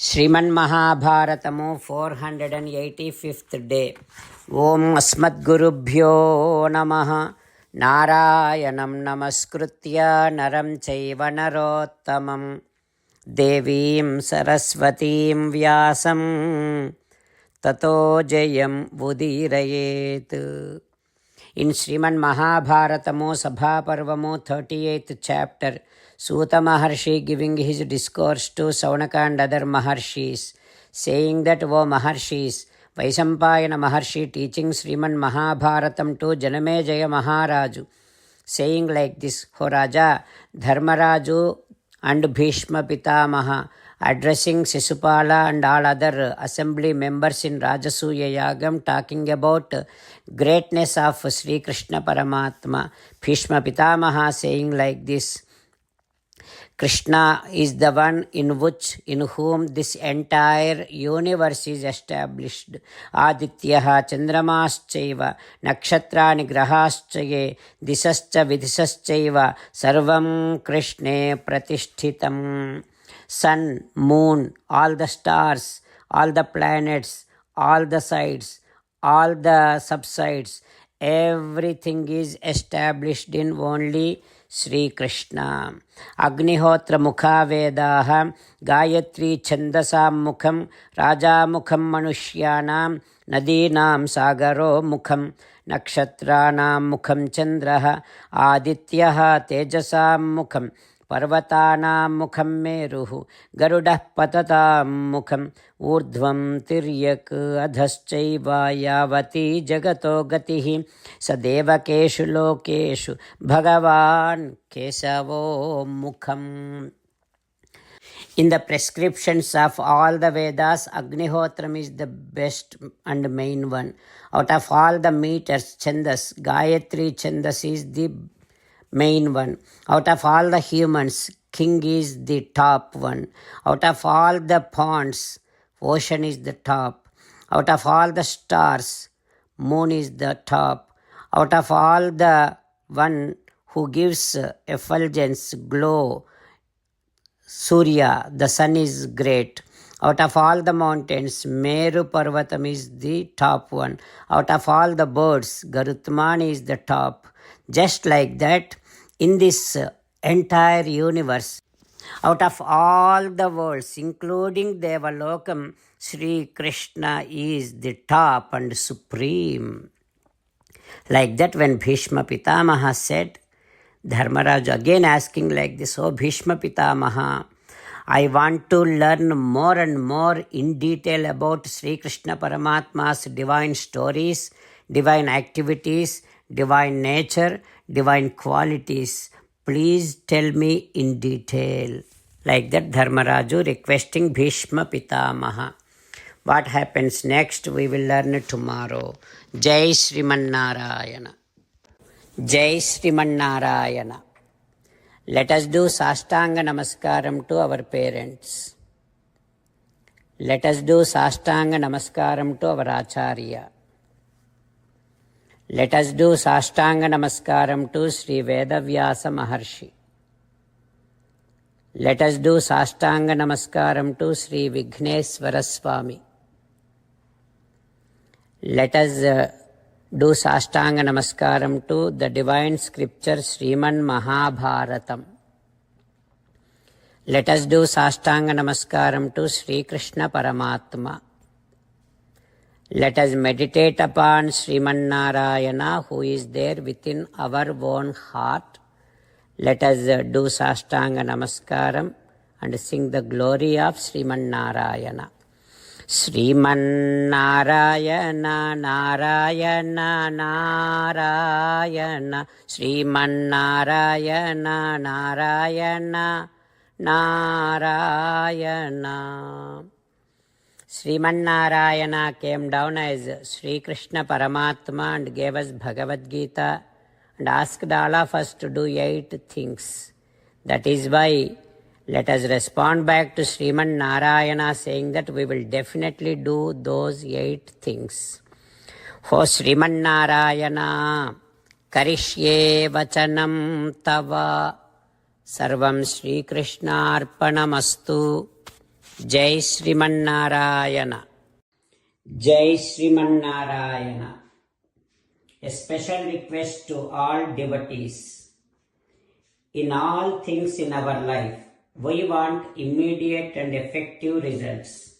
శ్రీమన్మహాభారతము 485th day. ఓం అస్మద్గురుభ్యో నమః. నారాయణం నమస్కృత్య నరం చైవ నరోత్తమం దేవీం సరస్వతీం వ్యాసం తతో జయం ఉదీరయేత్. In Srimad Mahabharatamu Sabhaparvamu 38th chapter, Suta Maharshi giving his discourse to Saunaka and other Maharshis, saying that, O Maharshis, Vaisampayana Maharshi teaching Srimad Mahabharatam to Janamejaya Maharaju, saying like this, O Raja, Dharmaraju and Bhishma Pitamaha, addressing Sisupala and all other assembly members in Rajasuya Yagam, talking about greatness of Sri Krishna Paramatma. Bhishma Pitamaha saying like this, Krishna is the one in whom this entire universe is established. Adityaha chandramaschaiva nakshatrani grahaschaye disascha vidisachaiva sarvam Krishne pratishthitam. Sun, moon, all the stars, all the planets, all the sides, all the subsides, everything is established in only Sri Krishna. Agnihotra mukha vedaha Gayatri chandasam mukham Raja mukham manushyanam Nadinam sagaro mukham Nakshatranam mukham chandraha Adityaha tejasam mukham Parvatanam mukham meruhu Garudah patatam mukham Urdhvam tiryak adhaschaiva yavati jagato gatihi Sadevakeshu lokeshu Bhagavan kesavo mukham. In the prescriptions of all the Vedas, Agnihotram is the best and main one. Out of all the meters, Chandas, Gayatri Chandas is the main one. Out of all the humans, king is the top one. Out of all the ponds, ocean is the top. Out of all the stars, moon is the top. Out of all the one who gives effulgence, glow, Surya, the sun is great. Out of all the mountains, Meru Parvatam is the top one. Out of all the birds, Garutman is the top. Just like that, in this entire universe, out of all the worlds, including Devalokam, Sri Krishna is the top and supreme. Like that, when Bhishma Pitamaha said, Dharmaraj again asking like this, O Bhishma Pitamaha, I want to learn more and more in detail about Sri Krishna Paramatma's divine stories, divine activities, divine nature, divine qualities. Please tell me in detail. Like that, Dharmaraju requesting Bhishma Pitamaha. What happens next, we will learn tomorrow. Jai Sriman Narayana. Jai Sriman Narayana. Let us do Sastanga Namaskaram to our parents. Let us do Sastanga Namaskaram to our Acharya. Let us do Sastanga Namaskaram to Sri Vedavyasa Maharshi. Let us do Sastanga Namaskaram to Sri Vigneswara Swami. Let us do Sastanga Namaskaram to the divine scripture Srimad Mahabharatam. Let us do Sastanga Namaskaram to Sri Krishna Paramatma. Let us meditate upon Sriman Narayana who is there within our own heart. Let us do Sastanga Namaskaram and sing the glory of Sriman Narayana. Sriman Narayana Narayana Narayana Sriman Narayana Narayana Narayana. Sriman Narayana came down as Sri Krishna Paramatma and gave us Bhagavad Gita and asked all of us to do 8 things. That is why let us respond back to Sriman Narayana saying that we will definitely do those 8 things. O Sriman Narayana, Karishye Vachanam Tava Sarvam Sri Krishna Arpanamastu. Jai Srimannarayana. Jai Srimannarayana. A special request to all devotees. In all things in our life, we want immediate and effective results.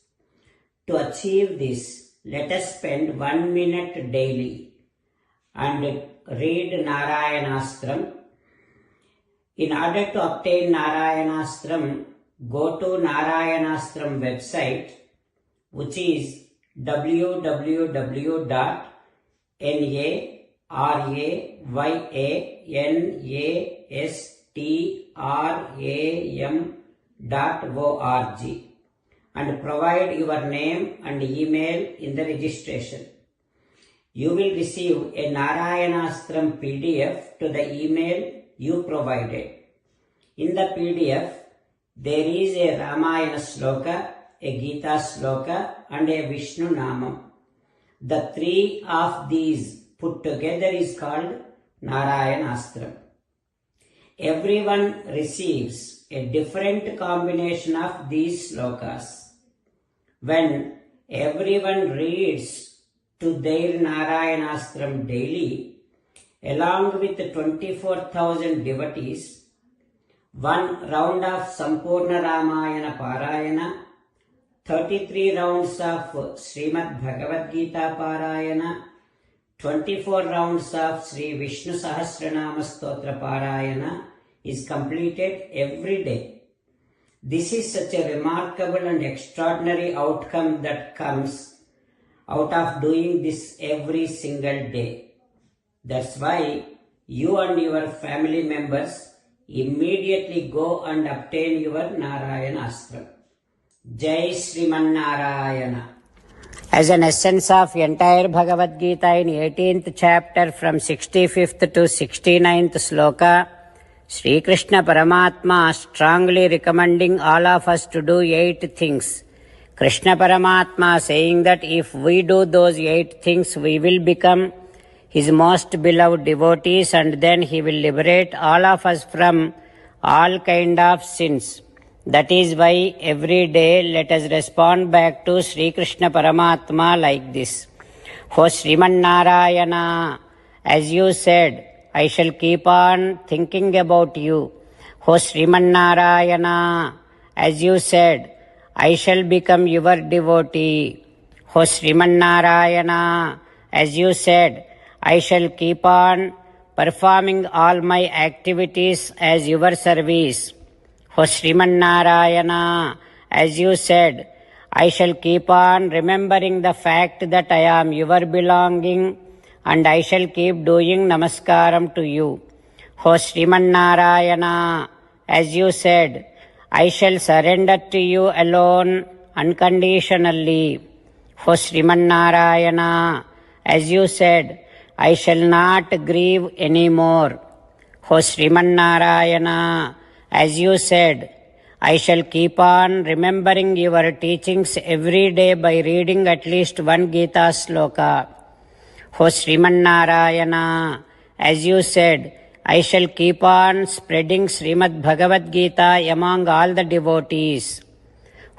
To achieve this, let us spend 1 minute daily and read Narayanastram. In order to obtain Narayanastram, go to Narayanastram website, which is www.narayanastram.org, and provide your name and email in the registration. You will receive a Narayanastram PDF to the email you provided. In the PDF, there is a Ramayana Sloka, a Gita Sloka, and a Vishnu Namam. The three of these put together is called Narayanastram. Everyone receives a different combination of these slokas. When everyone reads to their Narayanastram daily, along with 24,000 devotees, one round of Sampurna Ramayana Parayana, 33 rounds of Srimad Bhagavad Gita Parayana, 24 rounds of Sri Vishnu Sahasranama Stotra Parayana is completed every day. This is such a remarkable and extraordinary outcome that comes out of doing this every single day. That's why you and your family members immediately go and obtain your Narayanastram. Jai Srimannarayana. As an essence of entire Bhagavad Gita in 18th chapter from 65th to 69th sloka, Sri Krishna Paramatma strongly recommending all of us to do 8 things. Krishna Paramatma saying that if we do those 8 things, we will become His most beloved devotees, and then He will liberate all of us from all kind of sins. That is why every day let us respond back to Sri Krishna Paramatma like this. O Srimannarayana, as you said, I shall keep on thinking about you. O Srimannarayana, as you said, I shall become your devotee. O Srimannarayana, as you said, I shall keep on performing all my activities as your service. O Srimannarayana, as you said, I shall keep on remembering the fact that I am your belonging, and I shall keep doing namaskaram to you. O Srimannarayana, as you said, I shall surrender to you alone unconditionally. O Srimannarayana, as you said, I shall not grieve anymore. O Srimannarayana, as you said, I shall keep on remembering your teachings every day by reading at least one Gita sloka. O Srimannarayana, as you said, I shall keep on spreading Srimad Bhagavad Gita among all the devotees.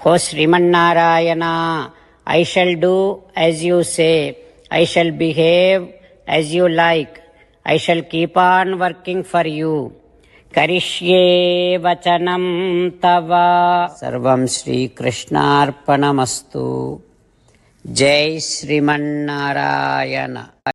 O Srimannarayana, I shall do as you say. I shall behave as you like. I shall keep on working for you. Karishye vachanam tava. Sarvam Shri Krishnarpanamastu. Jai Srimannarayana.